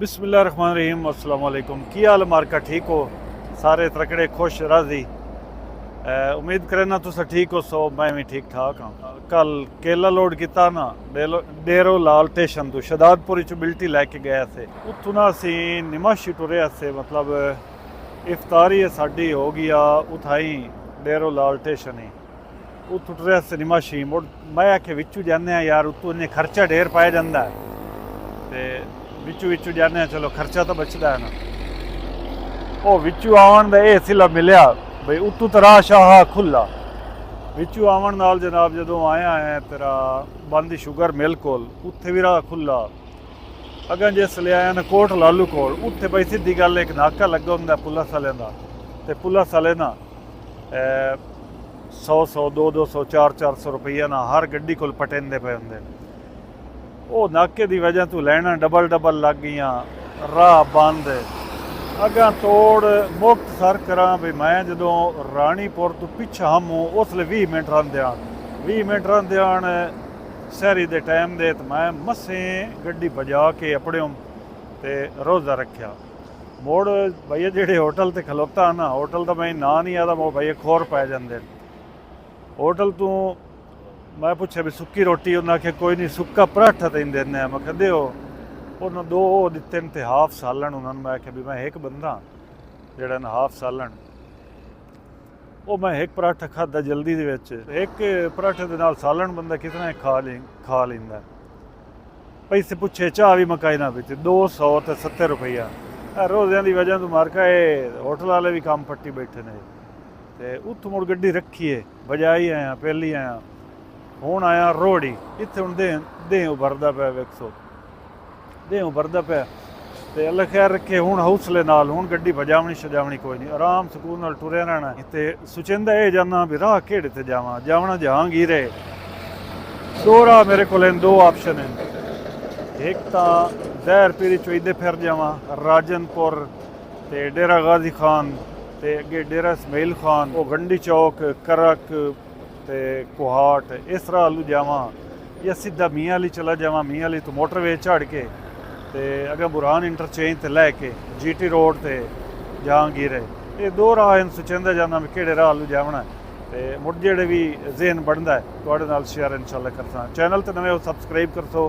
बिस्मिल्लाहिर्रहमानिर्रहीम अस्सलाम वालेकुम। की हाल मार्का ठीक हो? सारे तकड़े खुश राजी। उम्मीद करना तुस ठीक हो सो मैं भी ठीक ठाक हाँ। कल केला लोड किया ना डेरो लाल स्टेशन तो शदादपुर बिल्टी लैके गया से उत्थों ना असी निमाशी टुरे से मतलब इफ्तारी साड़ी हो गई उठाई डेरो लाल स्टेशन ही उत्थों टुरे से निमाशी मुड़ मैं आखे विचू जाने यार उत्तों इन्हें खर्चा ढेर पाया जाता है ते विचू जाने चलो खर्चा तो बचता है ना। वो विचू आवन दा सिला मिलिया बई उत्तू तो राह शाह खुला विचू आवन नाल जनाब जदों आया है तेरा बंद शुगर मिल कोल उत्थे भी राह खुला। अगर जिसले आया ना कोट लालू कोल उत्थे बई सीधी गल एक नाका लगा होंदा पुलिस वाले का ते पुलिस वाले ना 100 200 400 रुपया ना हर गड्डी कोल पटेंदे पे होंदे। वो नाके की वजह तो लैना डबल लग गई राह बंद अगर तोड़ मुक्त सर करा भी मैं जो रानीपुर तो पिछा हम उसले 20 मिनट रन आन शहरी के टाइम दे तो मैं मसे गड्डी बजा के अपने ते रोज़ा रखा मुड़ भैया जेडे होटल ते खलोता ना होटल का मैं ना नहीं आता वो भैया खोर पै जाते होटल तो मैं पूछा भी सुक्की रोटी उन्हें आखे कोई नहीं सुक्का पराठा तीन देने मैं कह दो उन्होंने दो दिते ते हाफ सालन उन्होंने मैं आख्या भी मैं एक बंदा जेड़ा ना हाफ सालन वो मैं एक पराठा खादा जल्दी दे विच एक पराठे दे नाल सालन बंदा कितना खा लेंदा। पैसे पुछे चाह भी मकाई ना पीती 200 ते 70 रुपया रोज़ियां की वजह तो मारका होटल वाले भी काम पट्टी बैठे ने ते उत्थों मुड़ गड्डी रखीए बजाई आया पहली आया हूँ आया रोड़ी इत्थे हूँ दें उभरदा पाया वेखो दें उभरदा पाया तो अल्लाह खैर रखे हूँ हौसले नाल हूँ गड्डी भजावनी शजावनी कोई नहीं आराम सुकून नाल टुरे रहना ते सुचिंदा ये जाना भी राह केड़े ते जावना जहांगीर है। दो राह मेरे को दो ऑप्शन हैं एक तो ज़हर पीरी चोईदे फिर जावा राजनपुर ते डेरा गाजी खान ते अगे डेरा इसमाइल खान वो गंडी चौक करक ते कोहाट इस राह आलू जावा या सीधा मियाँ अली चला जावा मियाँ अली तो मोटरवे चढ़ के ते अगर बुरहान इंटरचेंज ते लैके GT रोड ते जहांगीर है ये दो राह इन सुचेंदा जाना भी केड़े राह आलू जावना ते मुड़ जेड़े भी ज़हन बनता है तुहाडे नाल शेयर इंशाल्लाह करसा। चैनल ते नवे हो सबसक्राइब करसो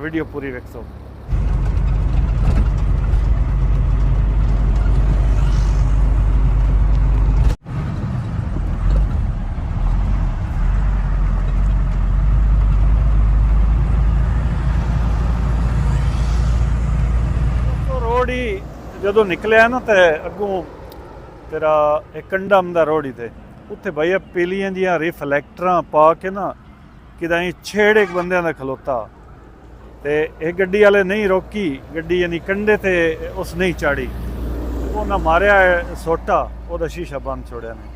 वीडियो पूरी वेखसो। जो निकलिया ना तो अगों तेरा एक कंडा आंदा रोड़ी ते उत्थे भैया पीलियां जियां रिफ्लैक्टर पा के ना कि छेड़ एक बंदे का खलोता ते एक गड्डी वाले नहीं रोकी गड्डी यानी कंडे ते उस नहीं चाड़ी उन्हें मारिया सोटा वो शीशा बंद छोड़िया ने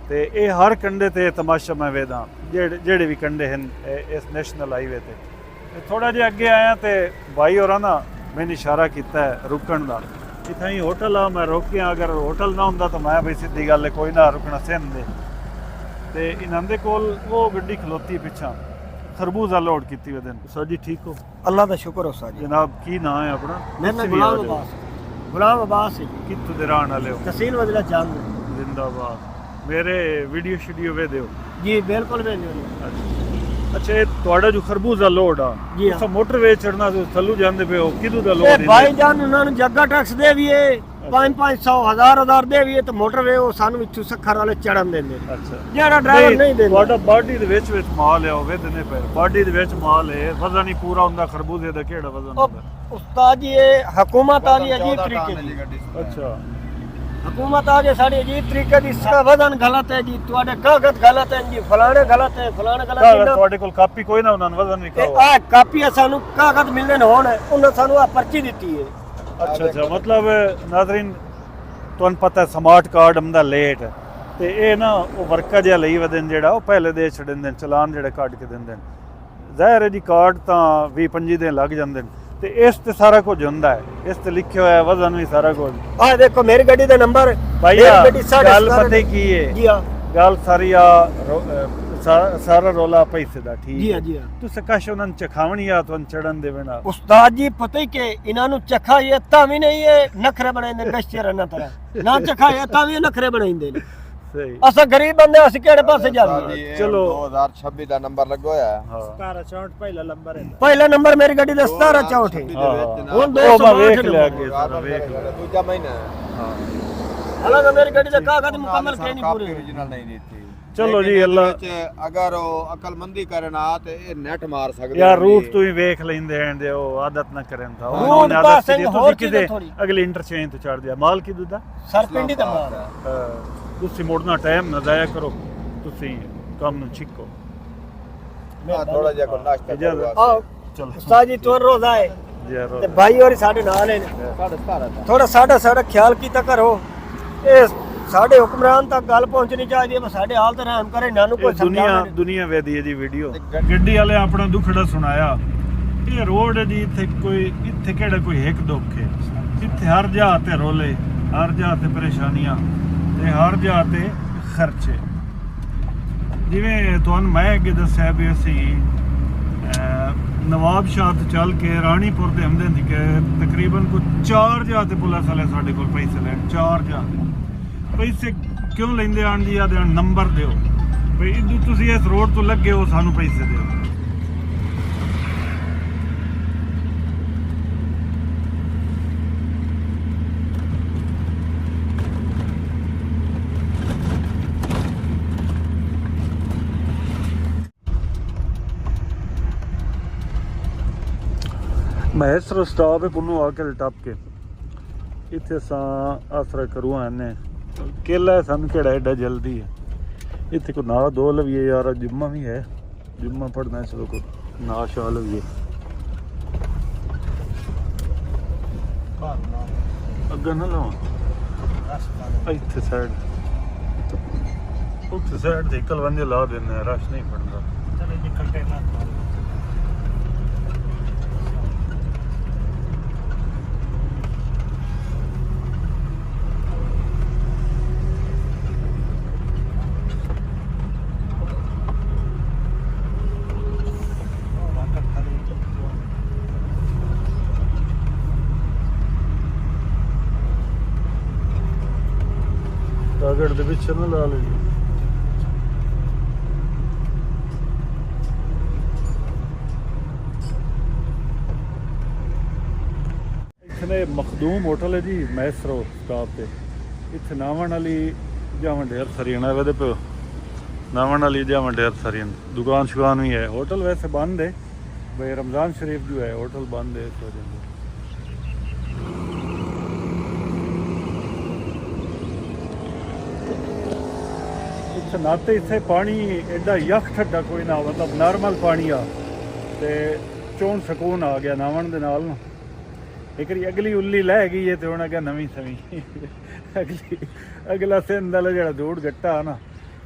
ते ये हर कंडे ते तमाशा मैं वेदा जेड़े भी कंडे हैं इस नेशनल हाईवे ते थोड़ा जिहा अगे आया तो भाई और ना मैंने इशारा किया रुकन का इतना ही होटल आ मैं रोकिया अगर होटल ना होंदा तो मैं भाई सीधी गल कोई ना रुकना सेन दे ते इन्हां कोल वो गड्डी खलोती पिछा खरबूजा लोड की वे दिन। सर जी ठीक हो? अल्लाह का शुक्र हो सर जी। जनाब की ना है अपना? गुलाम अब्बास कित्थों दे रहने वाले हो? तहसील वजीला जंग जिंदाबाद। मेरे वीडियो शीडियो वे दो जी बिल्कुल वे दो। अच्छा ये ਤੁਹਾਡਾ जो खरबूजा लोड आ जी सब मोटरवे चढ़ना तो थल्लू जांदे पे हो किदू दा लोड है भाई जान उन्हां नु जग्गा टैक्स दे भी है 500 1000 दे भी है तो मोटरवे वो सानू विचू सखर वाले चढ़न देंदे। अच्छा जेड़ा ड्राइवर नहीं देंदा ਤੁਹਾਡਾ ਬਾਡੀ ਦੇ ਵਿੱਚ ਮਾਲ ਹੈ ਉਹ ਵੇ ਦੇਨੇ ਪਏ ਬਾਡੀ ਦੇ ਵਿੱਚ ਮਾਲ ਹੈ ਵਜ਼ਨ ਹੀ ਪੂਰਾ ਹੁੰਦਾ ਖਰਬੂਜ਼ੇ ਦਾ ਕਿਹੜਾ ਵਜ਼ਨ ਹੁੰਦਾ? उस्ताद जी ये हुकूमत वाली अजीब तरीके की अच्छा हुकूमत आ गई साड़ी अजीब तरीके की वजन गलत है जी तुहाडे कागज गलत है जी फलाने गलत है ਤੁਹਾਡੇ ਕੋਲ ਕਾਪੀ ਕੋਈ ਨਾ ਉਹਨਾਂ ਨੂੰ ਵਜ਼ਨ ਨਹੀਂ ਕਹੋ आ कापी सानू कागज मिलने होण उन्होंने सानू आ पर्ची दी है। अच्छा मतलब नाज़रीन तुहानू पता स्मार्ट कार्ड आंदा लेट ते ये ना वो वर्का जिहा लई वदन जेड़ा वो पहले दे छड़िंदे चलान जेड़ा कट के दिंदे ज़ाहिर है जी कार्ड तां 20-25 दिन लग जांदे ते इस ते सारा कुछ हुंदा है इस ते लिखिया होया वजन भी सारा कुछ आ देखो मेरी गड्डी दे नंबर भैया गल पता की है जी हां गल सारी ਸਾਰਾ ਰੋਲਾ ਪੈਸੇ ਦਾ ਠੀਕ ਜੀ ਹੈ। ਹਾਂ ਜੀ ਹਾਂ ਤੁਸੀਂ ਕਸ਼ ਉਹਨਾਂ ਨੂੰ ਚਖਾਵਣੀ ਆ ਤੁਹਾਨੂੰ ਚੜਨ ਦੇ ਬਿਨਾ ਉਸਤਾਦ ਜੀ ਪਤਾ ਹੀ ਕਿ ਇਹਨਾਂ ਨੂੰ ਚੱਖਾ ਇਹ ਤਾਂ ਵੀ ਨਹੀਂ ਇਹ ਨਖਰੇ ਬਣਾਉਂਦੇ ਬੇਸ਼ਤਰ ਨਾ ਤਰ੍ਹਾਂ ਨਾ ਚੱਖਾ ਇਹ ਤਾਂ ਵੀ ਇਹ ਨਖਰੇ ਬਣਾਉਂਦੇ ਨੇ ਸਹੀ ਅਸਾਂ ਗਰੀਬ ਬੰਦੇ ਅਸੀਂ ਕਿਹੜੇ ਪਾਸੇ ਜਾਈਏ ਚਲੋ। 2026 ਦਾ ਨੰਬਰ ਲੱਗਾ ਹੋਇਆ ਹੈ। ਹਾਂ 1764 ਪਹਿਲਾ ਨੰਬਰ ਹੈ ਪਹਿਲਾ ਨੰਬਰ ਮੇਰੀ ਗੱਡੀ ਦਾ 1764 ਹੈ ਹੁਣ ਉਹ ਮੈਂ ਵੇਖ 262 ਲਿਆ ਨੰਬਰ। ਅੱਗੇ ਸਾਰਾ ਵੇਖ ਲਿਆ ਦੂਜਾ ਮਹੀਨਾ ਹਾਂ ਹਾਲਾਂਕਿ ਮੇਰੀ ਗੱਡੀ ਦਾ ਕਾਗਜ਼ ਮੁਕੰਮਲ ਕੇ ਨਹੀਂ ਪੂਰੇ original ਨਹੀਂ ਦਿੱਤੀ ਚਲੋ ਜੀ, ਲੇਕਿਨ ਅੱਲਾ- ਇਹਦੇ ਵਿੱਚ ਅਗਰ ਉਹ ਅਕਲਮੰਦੀ ਕਰਨ ਆ ਤੇ ਇਹ ਨੈਟ ਮਾਰ ਸਕਦੇ ਯਾਰ ਨੇ। ਰੂਟ ਤੂੰ ਹੀ ਵੇਖ ਲੈਂਦੇ ਆਂ ਦੇ ਉਹ ਆਦਤ ਨਾ ਕਰਨ ਦਾ ਰੂਟ ਉਹਨਾਂ ਨੇ ਆਦਤ ਪਾਸਿੰਗ ਸੀ ਹੋਰ ਤੁਸੀਂ ਚੀਜ਼ਾਂ ਕਿਤੇ ਥੋੜੀ। ਅਗਲੇ ਇੰਟਰਚੇਂਜ ਤੋਂ ਚੜ ਦਿਆ ਮਾਲ ਕੀ ਦੁੱਧਾ ਸਰਪਿੰਡੀ ਦਾ ਮਾਲ ਤੁਸੀਂ ਮੁੜਨਾ ਟਾਈਮ ਨਾ ਜ਼ਾਇਆ ਕਰੋ ਤੁਸੀਂ ਕੰਮ ਨੂੰ ਛਿੱਕੋ ਹਾਂ ਥੋੜਾ ਜਿਹਾ ਕੋਈ ਨਾਸ਼ਤਾ ਇਜਾਜ਼ਤ। ਕਰਵਾ ਆਓ ਚਲੋ ਉਸਤਾਦ ਜੀ ਤੁਰ ਰੋਜ਼ ਆਏ ਯਾਰ ਤੇ ਭਾਈ ਹੋਰੀ ਸਾਡੇ ਨਾਲ ਨੇ 17.5 ਥੋੜਾ ਸਾਡਾ ਖਿਆਲ ਕੀਤਾ ਕਰੋ ਇਹ ਸਾਡੇ ਹੁਕਮਰਾਨ ਤੱਕ ਗੱਲ ਪਹੁੰਚਣੀ ਚਾਹੀਦੀ ਹੈ ਬਸ ਸਾਡੇ ਹਾਲ ਤੇ ਰਹਿਮ ਕਰੇ ਇਹਨਾਂ ਨੂੰ ਕੋਈ ਦੁਨੀਆ ਵੇਦੀ ਹੈ ਜੀ ਵੀਡੀਓ ਗੱਡੀ ਵਾਲੇ ਆਪਣਾ ਦੁੱਖੜਾ ਸੁਣਾਇਆ ਇਹ ਰੋਡ ਹੈ ਜੀ ਇੱਥੇ ਕਿਹੜਾ ਕੋਈ ਹਿੱਕ ਦੁੱਖ ਹੈ ਇੱਥੇ ਹਰ ਜਗ੍ਹਾ ਤੇ ਰੋਲੇ ਹਰ ਜਗ੍ਹਾ ਤੇ ਪਰੇਸ਼ਾਨੀਆਂ ਤੇ ਹਰ ਜਗ੍ਹਾ ਤੇ ਖਰਚੇ ਜਿਵੇਂ ਤੁਹਾਨੂੰ ਮੈਂ ਅੱਗੇ ਦੱਸਿਆ ਵੀ ਅਸੀਂ ਨਵਾਬ ਸ਼ਾਹ ਤੋਂ ਚੱਲ ਕੇ ਰਾਣੀਪੁਰ ਦੇ ਹਮਦੇ ਦੀ ਕਿ ਤਕਰੀਬਨ ਕੋਈ 4 ਜਗ੍ਹਾ ਤੇ ਪੁਲਿਸ ਵਾਲੇ ਸਾਡੇ ਕੋਲ ਪੈਸੇ ਲੈਣ 4 ਜਗ੍ਹਾ ਪੈਸੇ ਕਿਉਂ ਲੈਂਦੇ ਆਣ ਜੀ ਆਦੇ ਨੰਬਰ ਦਿਓ ਵੀ ਇਦੋਂ ਤੁਸੀਂ ਇਸ ਰੋਡ ਤੋਂ ਲੱਗੇ ਹੋ ਸਾਨੂੰ ਪੈਸੇ ਦਿਓ ਮਹਿਸਰ ਸਟਾਪ ਹੈ ਪੁੰਨੂ ਆ ਕੇ ਟੱਪ ਕੇ ਇੱਥੇ ਅਸਾਂ ਆਸਰਾ ਕਰੂ ਆਨੇ ਕੇਲਾ ਸਾਨੂੰ ਕਿਹੜਾ ਐਡਾ ਜਲਦੀ ਹੈ ਇੱਥੇ ਕੋ ਨਾ ਦੋ ਲਵੀਏ ਯਾਰ ਜੁਮਾ ਵੀ ਹੈ ਜੁਮਾ ਪੜਨਾ ਚਲੋ ਕੋ ਨਾ ਸ਼ਾ ਲਵੀਏ ਅੱਗਾ ਨਾ ਲਵਾਂ ਇੱਥੇ ਸਾਈਡ ਉੱਥੇ ਸਾਈਡ ਤੇ ਕਲਵੰਦੇ ਲਾ ਦਿੰਦੇ ਰਸ਼ ਨਹੀਂ ਪੜਦਾ ਚਲੇ ਜੀ ਕੰਟੇਨਰ ਕਾਗੜ ਦੇ ਵਿੱਚ ਨਾ ਲਾ ਲਈ ਇੱਥੇ ਮਖਦੂਮ ਹੋਟਲ ਹੈ ਜੀ ਮੈਸਰੋ ਸਟਾਪ ਤੇ ਇੱਥੇ ਨਾਵਣ ਵਾਲੀ ਜਾਵਣ ਢੇਰ ਸਰੀਣਾ ਵਦੇ ਪਿਓ ਨਾਵਣ ਵਾਲੀ ਜਾਵਣ ਢੇਰ ਸਰੀਨ ਦੁਕਾਨ ਸ਼ੁਕਾਨ ਵੀ ਹੈ होटल वैसे बंद है भाई रमज़ान शरीफ जो है होटल बंद है इस वजह से ਇੱਥੇ ਨਾਤੇ ਇੱਥੇ ਪਾਣੀ ਐਡਾ ਯਖ ਠੱਡਾ ਕੋਈ ਨਾ ਮਤਲਬ ਨਾਰਮਲ ਪਾਣੀ ਆ ਤੇ ਚੋਣ ਸਕੂਨ ਆ ਗਿਆ ਨਾਵਣ ਦੇ ਨਾਲ ਨਾ ਇੱਕ ਵਾਰੀ ਅਗਲੀ ਉੱਲੀ ਲੈ ਗਈ ਹੈ ਤੇ ਹੁਣ ਅੱਗੇ ਨਵੀਂ ਸਵੀਂ ਅਗਲਾ ਸਿੰਧ ਵਾਲਾ ਜਿਹੜਾ ਦੂੜ ਗੱਟਾ ਨਾ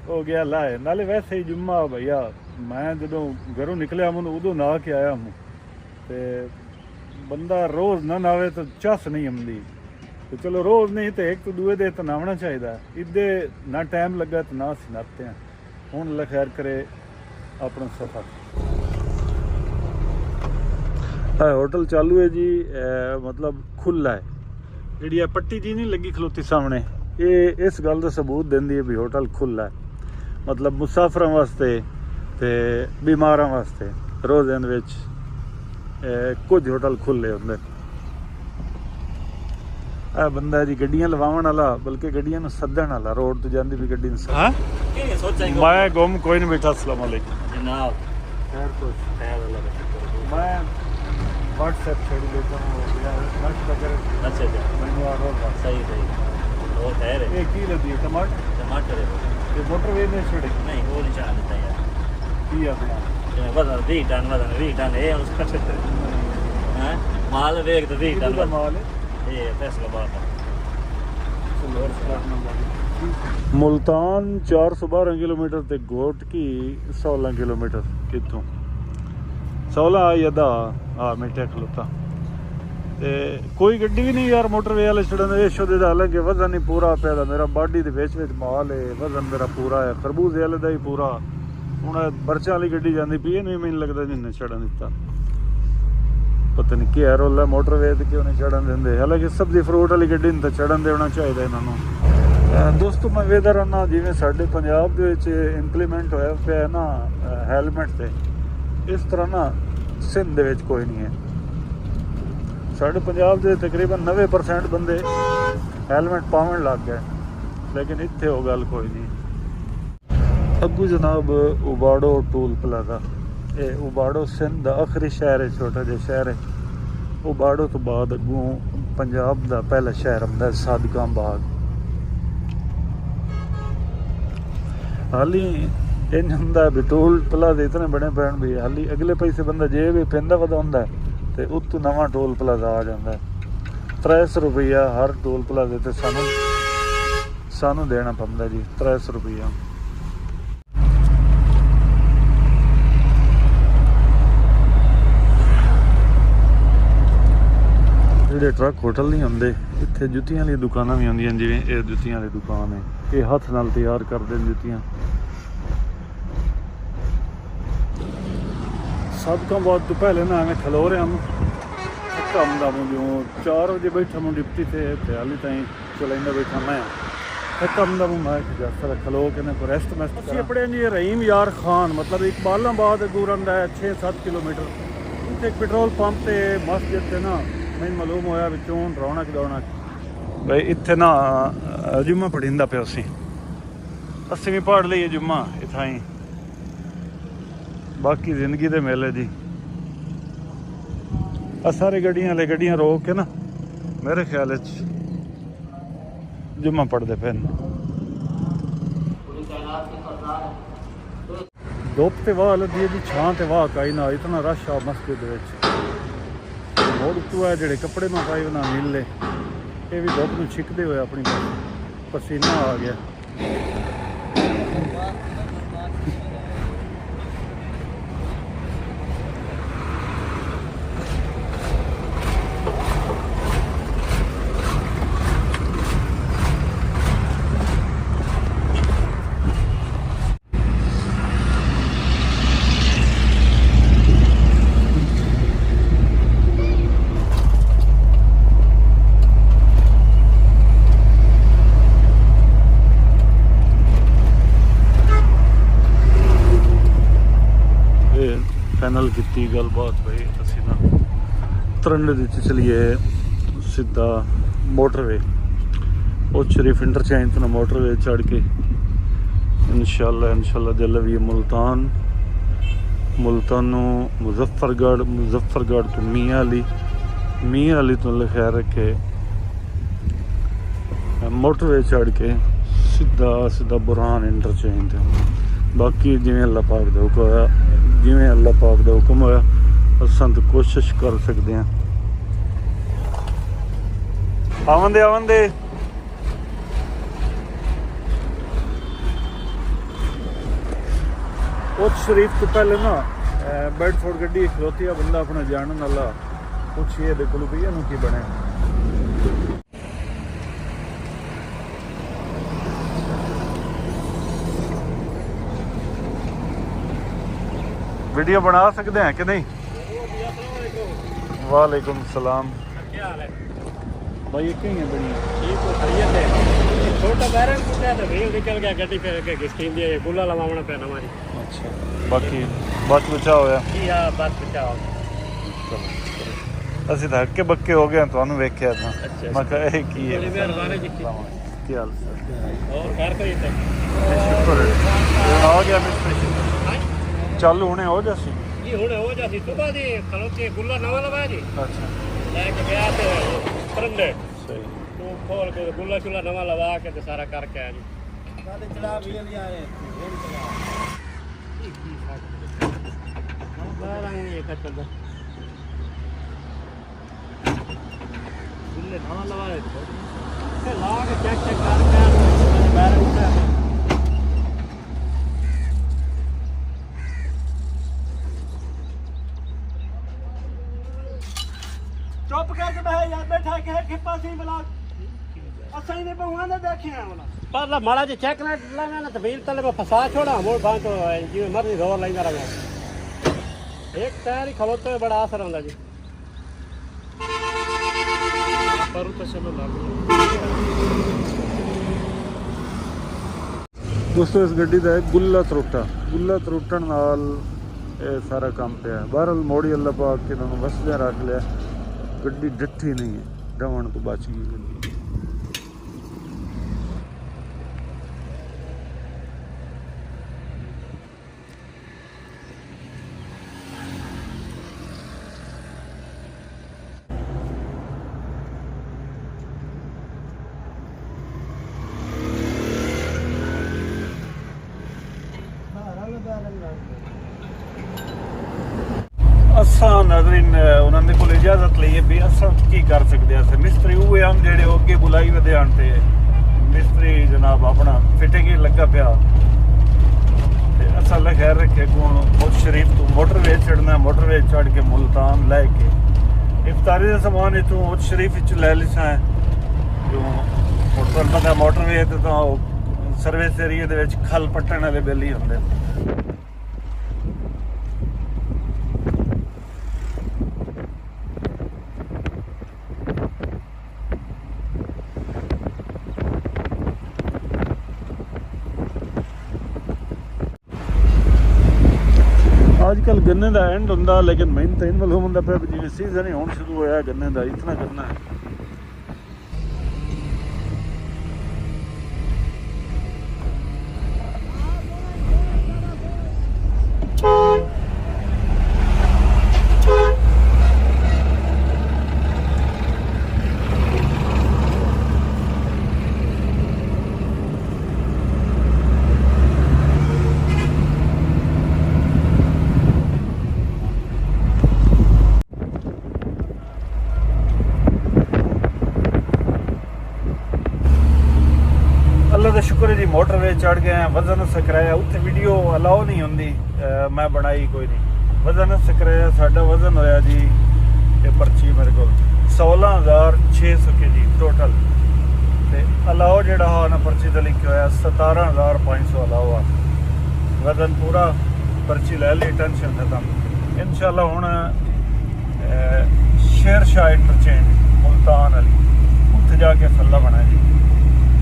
ਹੋ ਗਿਆ ਲਾਏ ਨਾਲੇ ਵੈਸੇ ਹੀ ਜੁਮਾ ਭਈਆ ਮੈਂ ਜਦੋਂ ਘਰੋਂ ਨਿਕਲਿਆ ਮੈਨੂੰ ਉਦੋਂ ਨਾ ਕੇ ਆਇਆ ਹੂੰ ਤੇ ਬੰਦਾ ਰੋਜ਼ ਨਾ ਨਾਵੇ ਤਾਂ ਚੱਸ ਨਹੀਂ ਆਉਂਦੀ ਤੇ ਚਲੋ ਰੋਜ਼ ਨਹੀਂ ਤੇ ਇੱਕ ਦੂਏ ਦੇ ਤਾਂ ਨਾਵਣਾ ਚਾਹੀਦਾ ਇੱਦੇ ਨਾ ਟਾਈਮ ਲੱਗਾ ਤਾਂ ਨਾ ਅਸੀਂ ਨਾਤੇ ਹਾਂ ਹੁਣ ਅੱਲਾ ਖੈਰ ਕਰੇ ਆਪਣਾ ਸਫਰ ਹੋਟਲ ਚਾਲੂ ਹੈ ਜੀ ਮਤਲਬ ਖੁੱਲਾ ਹੈ ਜਿਹੜੀ ਇਹ ਪੱਟੀ ਜੀ ਨਹੀਂ ਲੱਗੀ ਖਲੋਤੀ ਸਾਹਮਣੇ ਇਹ ਇਸ ਗੱਲ ਦਾ ਸਬੂਤ ਦਿੰਦੀ ਹੈ ਵੀ ਹੋਟਲ ਖੁੱਲਾ ਹੈ ਮਤਲਬ ਮੁਸਾਫਰਾਂ ਵਾਸਤੇ ਤੇ ਬਿਮਾਰਾਂ ਵਾਸਤੇ ਰੋਜ਼ਾਂ ਦੇ ਵਿੱਚ ਕੁਝ ਹੋਟਲ ਖੁੱਲੇ ਹੁੰਦੇ ਆ ਬੰਦਾ ਜੀ ਗੱਡੀਆਂ ਲਵਾਉਣ ਵਾਲਾ ਬਲਕਿ ਗੱਡੀਆਂ ਨੂੰ ਸੱਦਣ ਵਾਲਾ ਰੋਡ ਤੋਂ ਜਾਂਦੀ ਵੀ ਗੱਡੀ ਨੂੰ ਹਾਂ ਕੀ ਸੋਚਾਂਗੇ ਮੈਂ ਗੁੰਮ ਕੋਈ ਨਹੀਂ ਬੈਠਾ ਅਸਲਾਮ ਅਲੈਕੁਮ ਜਨਾਬ ਖੈਰ ਕੁਛ ਖੈਰ ਅੱਲਾ ਦਾ ਸ਼ੁਕਰ ਮੈਂ WhatsApp ਛੱਡ ਦੇਤਾ ਹੂੰ ਨਾਸ਼ਤਾ ਕਰ ਅੱਛਾ ਜੀ ਮੈਨੂੰ ਆ ਰਹਾ ਸਹੀ ਸਹੀ ਉਹ ਖੈਰ ਹੈ ਇਹ ਕੀ ਲੱਦੀ ਟਮਾਟਰ ਟਮਾਟਰ ਤੇ ਮੋਟਰਵੇ ਨੇ ਛੜੇ ਨਹੀਂ ਉਹ ਨਹੀਂ ਚਾਹ ਦਿੱਤਾ ਯਾਰ ਕੀ ਆਪਣਾ ਜਿਵੇਂ ਵਧਣ 20 ਟਨ ਇਹ ਉਸ ਕੱਟੇ ਹੈ ਮਾਲ ਵੇਖ ਤੇ 20 ਕਿਹਦਾ ਟਨ ਮਾਲ ਹੈ ਇਹ ਫੈਸਲਾ ਬਾਤ मुल्तान 412 किलोमीटर ते गोट की 16 किलोमीटर इतों 16 यदा हाँ मिठे खलोता ते कोई गड्डी भी नहीं यार मोटरवे वाले छड़न ये शो दे हालांकि वजन ही पूरा पैदा मेरा बॉडी दे विच माल है वजन मेरा पूरा है खरबूजे वाले दा ही पूरा ਹੁਣ ਬਰਚਾਂ ਵਾਲੀ ਗੱਡੀ ਜਾਂਦੀ ਪਈ ਇਹਨੂੰ ਵੀ ਮੈਨੂੰ ਲੱਗਦਾ ਜਿੰਨੇ ਛੜਨ ਦਿੱਤਾ ਪਤਾ ਨਹੀਂ ਕੀ ਰੋਲ ਹੈ ਮੋਟਰਵੇ ਤੇ ਕਿਉਂ ਨਹੀਂ ਚੜਨ ਦਿੰਦੇ ਹਾਲਾਂਕਿ ਸਬਜ਼ੀ ਫਰੂਟ ਵਾਲੀ ਗੱਡੀ ਨੂੰ ਤਾਂ ਚੜਨ ਦੇਣਾ ਚਾਹੀਦਾ ਇਹਨਾਂ ਨੂੰ ਦੋਸਤੋ ਮੈਂ ਵੇਖਦਾ ਰਹਿਣਾ ਜਿਵੇਂ ਸਾਡੇ ਪੰਜਾਬ ਦੇ ਵਿੱਚ ਇੰਪਲੀਮੈਂਟ ਹੋਇਆ ਪਿਆ ਨਾ ਹੈਲਮਟ ਤੇ ਇਸ ਤਰ੍ਹਾਂ ਨਾ ਸਿੰਧ ਦੇ ਵਿੱਚ ਕੋਈ ਨਹੀਂ ਹੈ ਸਾਡੇ ਪੰਜਾਬ ਦੇ ਤਕਰੀਬਨ 90% ਬੰਦੇ ਹੈਲਮਟ ਪਾਉਣ ਲੱਗ ਗਏ ਲੇਕਿਨ ਇੱਥੇ ਉਹ ਗੱਲ ਕੋਈ ਨਹੀਂ ਅੱਗੂ ਜਨਾਬ ਉਬਾੜੋ ਟੂਲ ਪਲਾਜ਼ਾ ਇਹ ਉਬਾੜੋ ਸਿੰਧ ਦਾ ਆਖਰੀ ਸ਼ਹਿਰ ਹੈ ਛੋਟਾ ਜਿਹਾ ਸ਼ਹਿਰ ਹੈ ਉਬਾੜੋ ਤੋਂ ਬਾਅਦ ਅੱਗੋਂ ਪੰਜਾਬ ਦਾ ਪਹਿਲਾ ਸ਼ਹਿਰ ਆਉਂਦਾ ਸਾਦਿਕਾਂ ਬਾਗ ਹਾਲੀ ਇੰਜ ਹੁੰਦਾ ਵੀ ਟੋਲ ਪਲਾਜ਼ੇ ਇਤਨੇ ਬਣੇ ਪੈਣ ਵੀ ਹਾਲੀ ਅਗਲੇ ਪੈਸੇ ਬੰਦਾ ਜੇ ਵੀ ਪੈਂਦਾ ਵਧਾਉਂਦਾ ਤੇ ਉੱਤੋਂ ਨਵਾਂ ਟੋਲ ਪਲਾਜ਼ਾ ਆ ਜਾਂਦਾ 300 ਰੁਪਈਆ ਹਰ ਟੋਲ ਪਲਾਜ਼ੇ ਤੇ ਸਾਨੂੰ ਦੇਣਾ ਪੈਂਦਾ ਜੀ 300 ਰੁਪਈਆ ਜਿਹੜੇ ਟਰੱਕ ਹੋਟਲ ਨਹੀਂ ਹੁੰਦੇ ਇੱਥੇ ਜੁੱਤੀਆਂ ਵਾਲੀਆਂ ਦੁਕਾਨਾਂ ਵੀ ਹੁੰਦੀਆਂ ਜਿਵੇਂ ਇਹ ਜੁੱਤੀਆਂ ਵਾਲੀ ਦੁਕਾਨ ਹੈ ਇਹ ਹੱਥ ਨਾਲ ਤਿਆਰ ਕਰਦੇ ਨੇ ਜੁੱਤੀਆਂ ਸਾਦਿਕਾਂ ਬਾਗ ਤੋਂ ਪਹਿਲੇ ਨਾ ਐਵੇਂ ਖਲੋ ਰਿਹਾ ਹਾਂ ਕੰਮ ਦਾ ਜਿਉਂ 4 ਵਜੇ ਬੈਠਾ ਮੈਂ ਡਿਪਟੀ ਤੇ ਹਾਲੀ ਤਾਈਂ ਚਲਾਉਂਦਾ ਬੈਠਾ ਮੈਂ ਕੰਮ ਦਾ ਮੈਂ ਜਸਰ ਖਲੋ ਕੇ ਨਾ ਕੋਈ ਰੈਸਟ ਮੈਸਟ ਅਸੀਂ ਆਪਣੇ ਜੀ ਰਹੀਮ ਯਾਰ ਖਾਨ ਮਤਲਬ ਇਕਬਾਲਾਬਾਦ ਦੂਰ ਦਾ 6-7 ਕਿਲੋਮੀਟਰ ਇੱਥੇ ਇੱਕ ਪੈਟਰੋਲ ਪੰਪ ਤੇ ਮਸਜਿਦ ਤੇ ਨਾ ਮੈਨੂੰ ਮਾਲੂਮ ਹੋਇਆ ਵਿੱਚੋਂ ਰੌਣਕ ਬਈ ਇੱਥੇ ਨਾ ਜੁਮਾ ਪੜ੍ਹੀਂਦਾ ਪਿਆ ਅਸੀਂ ਵੀ ਪੜ੍ਹ ਲਈਏ ਜੁਮਾ ਇੱਥਾਂ ਹੀ ਬਾਕੀ ਜ਼ਿੰਦਗੀ ਦੇ ਮੇਲੇ ਜੀ ਆ ਸਾਰੇ ਗੱਡੀਆਂ ਰੋਕ ਕੇ ਨਾ ਮੇਰੇ ਖਿਆਲ 'ਚ ਜੁਮਾ ਪੜ੍ਹਦੇ ਪਏ ਨੇ ਧੁੱਪ ਤੇ ਵਾਹ ਲੱਗੀ ਜੀ ਛਾਂ ਤੇ ਵਾਹ ਕਾਈ ਨਾ ਇਤਨਾ ਰਸ਼ ਆ ਮਸਜਿਦ ਦੇ ਵਿੱਚ ਮੋੜ ਉੱਤੋਂ ਆ ਜਿਹੜੇ ਕੱਪੜੇ ਮੈਂ ਪਾਏ ਉਹਨਾਂ ਨੀਲੇ ਇਹ ਵੀ ਧੁੱਪ ਨੂੰ ਛਿੱਕਦੇ ਹੋਏ ਆਪਣੀ ਪਸੀਨਾ ਆ ਗਿਆ ਫਾਈਨਲ ਕੀਤੀ ਗੱਲਬਾਤ ਬਈ ਅਸੀਂ ਨਾ ਤਰੰਡੇ ਦੇ ਵਿੱਚ ਚਲੀਏ ਸਿੱਧਾ ਮੋਟਰਵੇ ਉਹ ਸ਼ਰੀਫ ਇੰਟਰਚੇਂਜ ਤੋਂ ਮੋਟਰਵੇ ਚੜ੍ਹ ਕੇ ਇਨਸ਼ਾਅੱਲਾ ਜੱਲ ਵੀ ਮੁਲਤਾਨ ਨੂੰ ਮੁਜ਼ੱਫਰਗੜ੍ਹ ਤੋਂ ਮੀਆਂ ਅਲੀ ਤੋਂ ਲਿਖਿਆ ਰੱਖੇ ਮੋਟਰਵੇ ਚੜ੍ਹ ਕੇ ਸਿੱਧਾ ਬੁਰਹਾਨ ਇੰਟਰਚੇਂਜ ਤੇ ਬਾਕੀ ਜਿਵੇਂ ਅੱਲਾਹ ਪਾਕ ਦਾ ਹੁਕਮ ਹੋਇਆ ਅਸਾਂ ਤਾਂ ਕੋਸ਼ਿਸ਼ ਕਰ ਸਕਦੇ ਹਾਂ ਆਵੰਦੇ ਉਹ ਸ਼ਰੀਫ ਤੋਂ ਪਹਿਲੇ ਨਾ ਬੈਡਫੋਰਡ ਗੱਡੀ ਖਲੋਤੀ ਆ ਬੰਦਾ ਆਪਣਾ ਜਾਣਨ ਵਾਲਾ ਪੁੱਛੀਏ ਇਹਦੇ ਕੋਲ ਵੀ ਇਹਨੂੰ ਕੀ ਬਣਿਆ वीडियो बना सकते हैं कि नहीं वालेकुम सलाम क्या हाल है भाई ये कहीं है बढ़िया ठीक तो खैरियत है छोटा बैरन पूछा तो व्हील निकल गया गड्डी फिर के स्टीम दिया ये गुल्ला लवावना पैना हमारी अच्छा बाकी बच बचा होया जी हां बस बचाओ ਅਸੀਂ ਤਾਂ ਹੱਕੇ ਬੱਕੇ ਹੋ ਗਏ ਤੁਹਾਨੂੰ ਵੇਖਿਆ ਤਾਂ ਮੈਂ ਕਿਹਾ ਇਹ ਕੀ ਹੈ ਬੜੀ ਮਿਹਰਬਾਨੀ ਜੀ ਕੀ ਹਾਲ और घर पे ही ਸ਼ੁਕਰ ਹੈ ਆ ਗਿਆ ਮਿਸਟਰ ਚੱਲ ਹੁਣੇ ਹੋ ਜਾਸੀ ਜੀ ਹੁਣੇ ਹੋ ਜਾਸੀ ਸੁਬਾ ਦੀ ਖਲੋਤੇ ਗੁੱਲਾ ਨਵਾਂ ਲਵਾਇਆ ਜੀ ਅੱਛਾ ਲੈ ਕੇ ਗਿਆ ਤੇ ਤਰੰਡੇ ਸਹੀ ਤੂੰ ਖੋਲ ਕੇ ਗੁੱਲਾ ਚੁੱਲਾ ਨਵਾਂ ਲਵਾ ਕੇ ਤੇ ਸਾਰਾ ਕਰਕੇ ਆਇਆ ਜੀ ਸਾਡੇ ਚੜਾ ਵੀ ਆਏ ਬਾਹਰ ਇਹ ਕੱਟਣ ਦਾ ਗੁੱਲੇ ਨਵਾਂ ਲਵਾਇਆ ਤੇ ਲਾ ਕੇ ਚੈੱਕ ਕਰ ਬਾਹਰ ਉੱਠਿਆ ਚੁੱਪ ਕਰਕੇ ਬਹਿ ਯਾਰ ਬੈਠਾ ਕੇ ਖਿੱਪਾ ਸੀ ਬਲਾ ਅਸਾਂ ਦੇ ਬਹੁਆਂ ਦਾ ਦੇਖਿਆ ਵਾਲਾ पर माड़ा जो चेक ना लाना ना तो व्हील तले में फंसा छोड़ा मोड़ बांध तो जी मर्जी जोर लाइंदा रहा एक टायर ही खलोते में बड़ा असर होता जी पर तो चलो लाग ਦੋਸਤੋ ਇਸ ਗੱਡੀ ਦਾ ਹੈ ਗੁੱਲਾ ਤਰੁੱਟਣ ਨਾਲ ਇਹ ਸਾਰਾ ਕੰਮ ਪਿਆ ਬਹਰਲ ਮੋੜੀ ਅੱਲਾ ਪਾਕ ਕੇ ਇਹਨਾਂ ਨੂੰ ਵਸਦਿਆਂ ਰੱਖ ਲਿਆ ਗੱਡੀ ਡਿੱਠੀ ਨਹੀਂ ਹੈ ਡਵਣ ਤੋਂ ਬਚ ਗਈ ਗੱਡੀ ਅਸਾਂ ਨਾਜ਼ਰੀਨ ਉਹਨਾਂ ਦੇ ਕੋਲ ਇਜਾਜ਼ਤ ਲਈਏ ਵੀ ਅਸਾਂ ਕੀ ਕਰ ਸਕਦੇ ਹਾਂ ਮਿਸਤਰੀ ਉਹ ਹਨ ਜਿਹੜੇ ਉਹ ਅੱਗੇ ਬੁਲਾਈ ਵਧੇ ਆਣ ਤੇ ਮਿਸਤਰੀ ਜਨਾਬ ਆਪਣਾ ਫਿਟਿੰਗ ਹੀ ਲੱਗਾ ਪਿਆ ਤੇ ਅਸਾਂ ਲਾ ਖੈਰ ਰੱਖੇ ਕੋਣ ਬਹੁਤ ਸ਼ਰੀਫ ਤੋਂ ਮੋਟਰਵੇ ਚੜਨਾ ਮੋਟਰਵੇ ਚੜ ਕੇ ਮੁਲਤਾਨ ਲੈ ਕੇ ਇਫਤਾਰੀ ਦਾ ਸਮਾਨ ਇਥੋਂ ਬਹੁਤ ਸ਼ਰੀਫ ਵਿੱਚ ਲੈ ਲਿਆ ਜੋ ਮੋਟਰਵੇ ਤੇ ਤਾਂ ਸਰਵਿਸ ਏਰੀਆ ਦੇ ਵਿੱਚ ਖਲ ਪੱਟਣ ਵਾਲੇ ਬਿੱਲ ਹੀ ਹੁੰਦੇ ਅੱਜ ਕੱਲ ਗੰਨੇ ਦਾ ਐਂਡ ਹੁੰਦਾ ਲੇਕਿਨ ਮੈਨੂੰ ਤਾਂ ਇਨ ਵੱਲੋਂ ਹੁੰਦਾ ਪਿਆ ਜਿਵੇਂ ਸੀਜ਼ਨ ਹੀ ਹੁਣ ਸ਼ੁਰੂ ਹੋਇਆ ਗੰਨੇ ਦਾ ਇਤਨਾ ਗੰਨਾ ਹੈ ਅੱਲਾ ਦਾ ਸ਼ੁਕਰ ਹੈ ਜੀ ਮੋਟਰਵੇ ਚੜ ਗਏ ਆ ਵਜ਼ਨ ਸਕਰਾਇਆ ਉੱਥੇ ਵੀਡੀਓ ਅਲਾਓ ਨਹੀਂ ਹੁੰਦੀ ਮੈਂ ਬਣਾਈ ਕੋਈ ਨਹੀਂ ਵਜ਼ਨ ਸਕਰਾਇਆ ਸਾਡਾ ਵਜ਼ਨ ਹੋਇਆ ਜੀ ਇਹ ਪਰਚੀ ਮੇਰੇ ਕੋਲ 16600 kg ਟੋਟਲ ਤੇ ਅਲਾਓ ਜਿਹੜਾ ਹੋ ਨਾ ਪਰਚੀ ਤੇ ਲਿਖਿਆ ਹੋਇਆ 17500 ਅਲਾਓ ਆ ਵਜ਼ਨ ਪੂਰਾ ਪਰਚੀ ਲੈ ਲਈ ਟੈਨਸ਼ਨ ਖਤਮ ਇਨਸ਼ਾਅੱਲਾ ਹੁਣ ਸ਼ੇਰਸ਼ਾਹ ਇੰਟਰਚੇਂਜ ਮੁਲਤਾਨ ਵਾਲੀ ਉੱਥੇ ਜਾ ਕੇ ਫੱਲਾ ਬਣਾ ਜੀ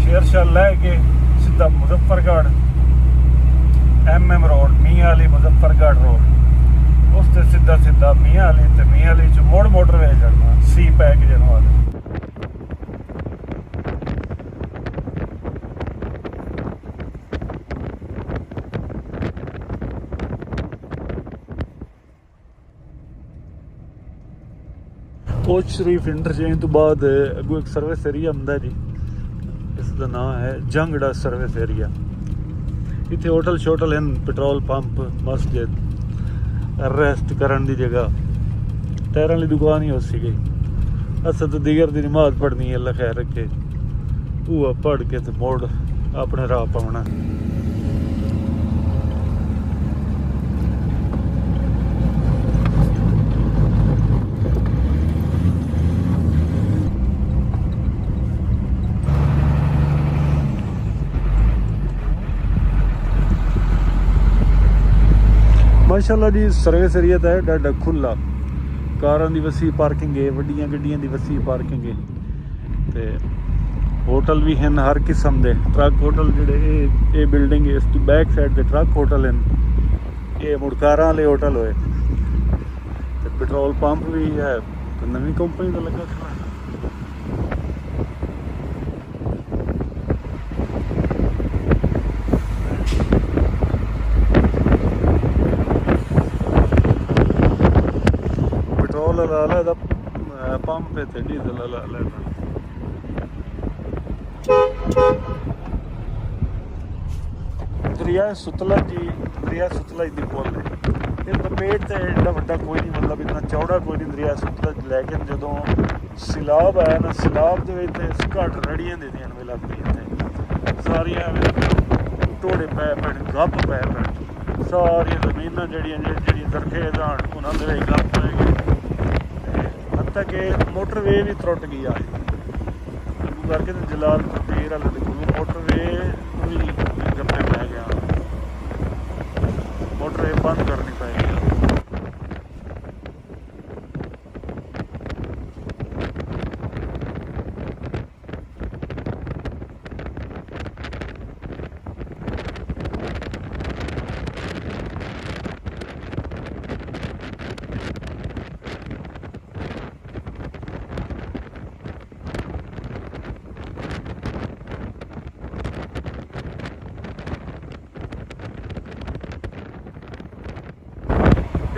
शेरशाह लैके सीधा मुजफ्फरगढ़ MM रोड मियाँ अली मुजफ्फरगढ़ रोड उससे सीधा सीधा मियाँ अली ते मियाँ अली च मोड़ मोटरवे चढ़ना सी पैक जनवा कोच शरीफ इंटरचेंज तो बाद अगू एक सर्विस एरिया ਹੁੰਦਾ ਜੀ ਇਸ ਦਾ ਨਾਮ ਹੈ ਜੰਗੜਾ ਸਰਵਿਸ ਏਰੀਆ ਇੱਥੇ ਹੋਟਲ ਸ਼ੋਟਲ ਹਨ ਪੈਟਰੋਲ ਪੰਪ ਮਸਜਿਦ ਰੈਸਟ ਕਰਨ ਦੀ ਜਗ੍ਹਾ ਟਾਇਰਾਂ ਵਾਲੀ ਦੁਕਾਨ ਹੀ ਉਸੇ ਗਈ ਅਸਾਂ ਤਾਂ ਦੀਗਰ ਦੀ ਨਮਾਜ਼ ਪੜ੍ਹਨੀ ਹੈ ਅੱਲਾ ਖੈਰ ਰੱਖੇ ਉਹ ਪੜ੍ਹ ਕੇ ਤੇ ਮੋੜ ਆਪਣੇ ਰਾਹ ਪਾਉਣਾ ਮਾਸ਼ਾਅੱਲਾ ਜੀ ਸਰਵਿਸ ਏਰੀਆ ਤਾਂ ਹੈ ਡਾਡਾ ਖੁੱਲਾ ਕਾਰਾਂ ਦੀ ਵਸੀ ਪਾਰਕਿੰਗ ਹੈ ਵੱਡੀਆਂ ਗੱਡੀਆਂ ਦੀ ਵਸੀ ਪਾਰਕਿੰਗ ਹੈ ਤੇ ਹੋਟਲ ਵੀ ਹਨ ਹਰ ਕਿਸਮ ਦੇ ਟਰੱਕ ਹੋਟਲ ਜਿਹੜੇ ਇਹ ਬਿਲਡਿੰਗ ਇਸ ਤੋਂ ਬੈਕ ਸਾਈਡ ਤੇ ਟਰੱਕ ਹੋਟਲ ਹਨ ਇਹ ਮੁੜਕਾਰਾਂ ਵਾਲੇ ਹੋਟਲ ਹੋਏ ਤੇ ਪੈਟਰੋਲ ਪੰਪ ਵੀ ਹੈ ਨਵੀਂ ਕੰਪਨੀ ਦਾ ਲੱਗਾ ਖੜਾ ਦਾ ਪੰਪ ਤੇ ਡੀਜ਼ਲ ਵਾਲਾ ਦਰਿਆ ਸਤਲੁਜ ਦੀ ਪੁੱਲ ਹੈ ਇਹ ਲਪੇਟ ਤੇ ਐਡਾ ਵੱਡਾ ਕੋਈ ਨਹੀਂ ਮਤਲਬ ਇतना ਚੌੜਾ ਕੋਈ ਨਹੀਂ ਦਰਿਆ ਸਤਲੁਜ ਲੇਕਿਨ ਜਦੋਂ ਸੈਲਾਬ ਆਇਆ ਨਾ ਸੈਲਾਬ ਦੇ ਵਿੱਚ ਤੇ ਘੱਟ ਰੜੀਆਂ ਦੇ ਦੇਣ ਵੇਲਾ ਪਈ ਇੱਥੇ ਸਾਰੀਆਂ ਟੋੜੇ ਪੈ ਪੈਣ ਗੱਪ ਪੈ ਪੈਣ ਸਾਰੀਆਂ ਜ਼ਮੀਨਾਂ ਜਿਹੜੀਆਂ ਜ਼ਰਖੇਜ਼ ਆਣ ਉਹਨਾਂ ਦੇ ਵਿੱਚ ਗੱਪ ਪੈ ਗਏ ਕਿ मोटरवे भी त्रुट गई आज ਕਰਕੇ ਤੇ ਜਲਾਲ ਪੀਰ ਵਾਲੇ ਦੇ ਕੋਲ ਮੋਟਰਵੇ ਵੀ ਗੱਪੇ ਪੈ ਗਿਆ, ਮੋਟਰਵੇ ਬੰਦ ਕਰਨੀ ਪਏਗੀ।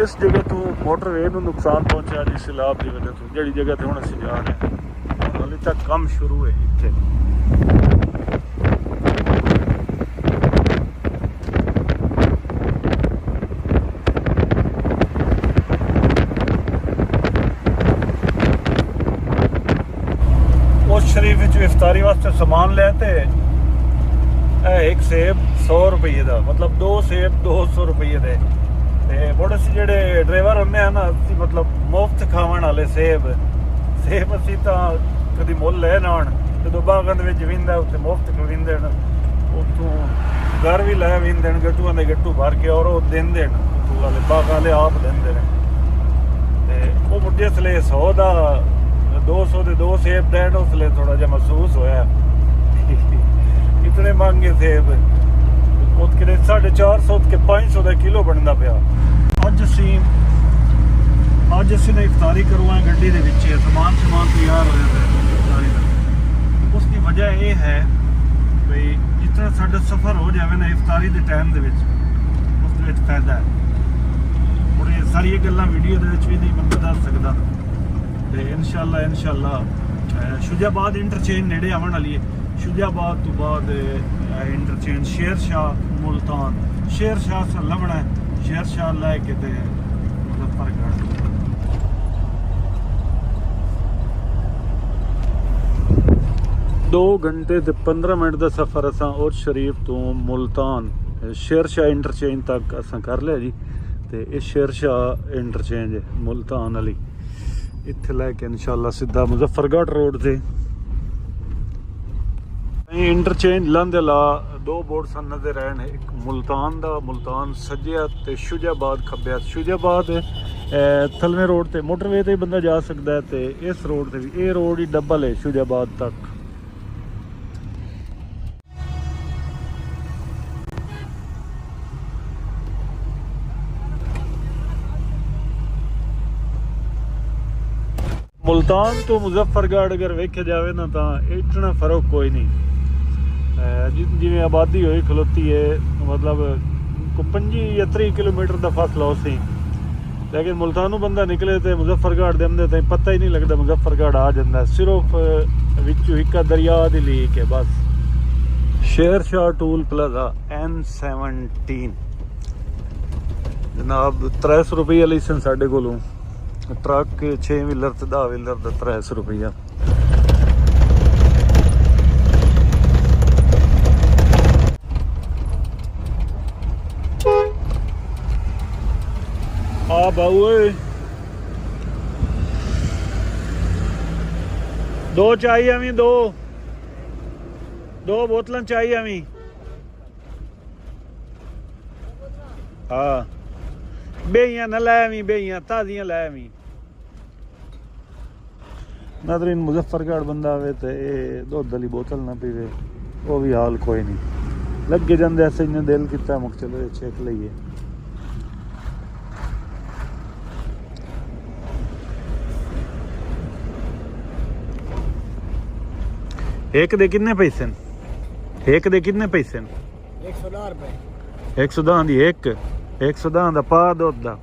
इस जगह तो मोटरवे ਨੂੰ ਨੁਕਸਾਨ ਪਹੁੰਚਿਆ ਜੀ ਸੈਲਾਬ ਦੀ ਵਜ੍ਹਾ ਤੋਂ, ਜਿਹੜੀ ਜਗ੍ਹਾ ਤੇ ਹੁਣ ਅਸੀਂ ਜਾ ਰਹੇ ਹਾਂ। ਹਾਲੇ ਤੱਕ ਕੰਮ ਸ਼ੁਰੂ ਹੈ ਇੱਥੇ। ਉਸ ਸ਼ਰੀਫ ਵਿੱਚ ਇਫਤਾਰੀ ਵਾਸਤੇ ਸਮਾਨ ਲਿਆ ਤੇ ਇੱਕ ਸੇਬ 100 ਰੁਪਏ ਦਾ, ਮਤਲਬ 2 ਸੇਬ 200 ਰੁਪਏ ਦੇ। ਤੇ ਬੜੇ ਅਸੀਂ ਜਿਹੜੇ ਡਰਾਈਵਰ ਹੁੰਦੇ ਆ ਨਾ, ਅਸੀਂ ਮਤਲਬ ਮੁਫਤ ਖਾਣ ਵਾਲੇ ਸੇਬ ਅਸੀਂ ਤਾਂ ਕਦੀ ਮੁੱਲ ਲੈ ਨਾ ਆਉਣ, ਜਦੋਂ ਬਾਗਾਂ ਦੇ ਵਿੱਚ ਵਿੰਦਾ ਉੱਥੇ ਮੁਫਤ ਖਵਿੰਦੇ ਨੇ, ਉੱਥੋਂ ਘਰ ਵੀ ਲੈ ਵਿੰਦੇ ਨੇ ਗੱਟੂਆਂ ਦੇ ਗੱਟੂ ਭਰ ਕੇ, ਔਰ ਉਹ ਦਿੰਦੇ ਨੇ ਉੱਥੋਂ ਵਾਲੇ ਬਾਗਾਂ ਵਾਲੇ ਆਪ ਦਿੰਦੇ ਨੇ। ਤੇ ਉਹ ਮੁੱਢੇ ਸਲੇ 100 ਦਾ 200 ਦੇ 2 ਸੇਬ ਦੇਣ, ਉਸ ਲਈ ਥੋੜਾ ਜਿਹਾ ਮਹਿਸੂਸ ਹੋਇਆ ਇਤਨੇ ਮਹਿੰਗੇ ਸੇਬ। ਉਹ ਕਿਤੇ 450 ਕੇ 500 ਦਾ ਕਿਲੋ ਬਣਦਾ ਪਿਆ। ਅੱਜ ਅਸੀਂ ਨਾ ਇਫਤਾਰੀ ਕਰਵਾਏ ਗੱਡੀ ਦੇ ਵਿੱਚ, ਸਮਾਨ ਤਿਆਰ ਹੋ ਜਾਂਦਾ ਇਫਤਾਰੀ ਦਾ। ਉਸ ਦੀ ਵਜ੍ਹਾ ਇਹ ਹੈ ਵੀ ਜਿਸ ਤਰ੍ਹਾਂ ਸਾਡਾ ਸਫ਼ਰ ਹੋ ਜਾਵੇ ਨਾ ਇਫਤਾਰੀ ਦੇ ਟਾਈਮ ਦੇ ਵਿੱਚ, ਉਸ ਦੇ ਵਿੱਚ ਫਾਇਦਾ ਹੈ। ਹੁਣ ਇਹ ਸਾਰੀਆਂ ਗੱਲਾਂ ਵੀਡੀਓ ਦੇ ਵਿੱਚ ਵੀ ਨਹੀਂ ਬੰਦਾ ਦੱਸ ਸਕਦਾ। ਤੇ ਇਨਸ਼ਾਅੱਲਾ ਸ਼ੁਜਾਬਾਦ ਇੰਟਰਚੇਂਜ ਨੇੜੇ ਆਉਣ ਵਾਲੀ ਹੈ। ਸ਼ੁਜਾਬਾਦ ਤੋਂ ਬਾਅਦ ਇੰਟਰਚੇਂਜ ਸ਼ੇਰ ਸ਼ਾਹ ਮੁਲਤਾਨ, ਸ਼ੇਰ ਸ਼ਾਹ ਸੇ ਲਵਣਾ ਹੈ, ਸ਼ੇਰ ਸ਼ਾਹ ਲੈ ਕੇ ਤੇ ਮੁਜ਼ੱਫਰਗੜ੍ਹ। 2 घंटे ਤੇ 15 ਮਿੰਟ ਦਾ ਸਫ਼ਰ ਅਸਾਂ ਔਰ ਸ਼ਰੀਫ ਤੋਂ ਮੁਲਤਾਨ ਸ਼ੇਰ ਸ਼ਾਹ ਇੰਟਰਚੇਂਜ ਤੱਕ ਅਸਾਂ ਕਰ ਲਿਆ ਜੀ। ਤੇ ਇਹ ਸ਼ੇਰ ਸ਼ਾਹ ਇੰਟਰਚੇਂਜ ਮੁਲਤਾਨ ਵਾਲੀ, ਇੱਥੇ ਲੈ ਕੇ ਇਨਸ਼ਾਅੱਲਾ ਸਿੱਧਾ ਮੁਜ਼ੱਫਰਗੜ੍ਹ ਰੋਡ ਤੇ। ਇੰਟਰਚੇਂਜ ਲਾਂਦੇ ਲਾ 2 ਬੋਰਡ ਸਨ ਨਜ਼ਰ ਆਣ, ਇੱਕ ਮੁਲਤਾਨ ਦਾ, ਮੁਲਤਾਨ ਸੱਜਿਆ ਤੇ ਸ਼ੁਜਾਬਾਦ ਖੱਬਿਆ। ਸ਼ੁਜਾਬਾਦ ਥਲਵੇਂ ਰੋਡ ਤੇ ਮੋਟਰਵੇ ਤੇ ਬੰਦਾ ਜਾ ਸਕਦਾ ਹੈ, ਤੇ ਇਸ ਰੋਡ ਤੇ ਵੀ ਇਹ ਰੋਡ ਹੀ ਡਬਲ ਹੈ ਸ਼ੁਜਾਬਾਦ ਤੱਕ। ਮੁਲਤਾਨ ਤੋਂ ਮੁਜ਼ੱਫਰਗੜ੍ਹ ਅਗਰ ਵੇਖਿਆ ਜਾਵੇ ਨਾ ਤਾਂ ਇਤਨਾ ਫਰਕ ਕੋਈ ਨਹੀਂ। ਜਿਵੇਂ ਆਬਾਦੀ ਹੋਈ ਖਲੋਤੀ ਹੈ, ਮਤਲਬ 25 ਜਾਂ 30 ਕਿਲੋਮੀਟਰ ਦਾ ਫਾਸਲਾ ਹੋ ਸੀ। ਲੇਕਿਨ ਮੁਲਤਾਨ ਨੂੰ ਬੰਦਾ ਨਿਕਲੇ ਤੇ ਮੁਜ਼ੱਫਰਗੜ੍ਹ ਦੇ ਆਉਂਦੇ ਤਾਂ ਪਤਾ ਹੀ ਨਹੀਂ ਲੱਗਦਾ ਮੁਜ਼ੱਫਰਗੜ੍ਹ ਆ ਜਾਂਦਾ। ਸਿਰਫ ਵਿੱਚੋਂ ਇੱਕ ਦਰਿਆ ਦੀ ਲੀਕ ਹੈ ਬਸ। Sher Shah toll plaza N17 ਜਨਾਬ 300 ਰੁਪਏ ਲਈ ਸਨ ਸਾਡੇ ਕੋਲੋਂ। ਟਰੱਕ 6 ਵੀਲਰ ਤੇ 10 ਵੀਲਰ ਦਾ 300 ਰੁਪਈਆ। ਆ ਬਾਊ ਓਏ 2 ਚਾਈ ਆਵੀਂ, 2 ਬੋਤਲਾਂ ਚਾਈ ਆਵੀਂ। ਹਾਂ ਬੇਈਆਂ ਨਾ ਲੈ ਆਵੀਂ, ਬੇਈਆਂ ਤਾਜ਼ੀਆਂ ਲੈ ਆਵੀਂ। ਨਾਜ਼ਰੀਨ ਮੁਜ਼ੱਫਰਗੜ੍ਹ ਬੰਦਾ ਆਵੇ ਤੇ ਇਹ ਦੁੱਧ ਵਾਲੀ ਬੋਤਲ ਨਾ ਪੀਵੇ, ਉਹ ਵੀ ਹਾਲ ਕੋਈ ਨਹੀਂ। ਲੱਗੇ ਜਾਂਦੇ ਐਸੇ ਇੰਨੇ ਦਿਲ ਕੀਤਾ ਮੁਕ ਚਲੋ ਇਹ ਛੇਕ ਲਈਏ। ਇੱਕ ਦੇ ਕਿੰਨੇ ਪੈਸੇ ਨੇ? ਇੱਕ ਦੇ ਕਿੰਨੇ ਪੈਸੇ ਨੇ? 110 ਰੁਪਏ। 110 ਦੀ ਇੱਕ, 110 ਦਾ ਪਾ ਦੁੱਧ ਦਾ।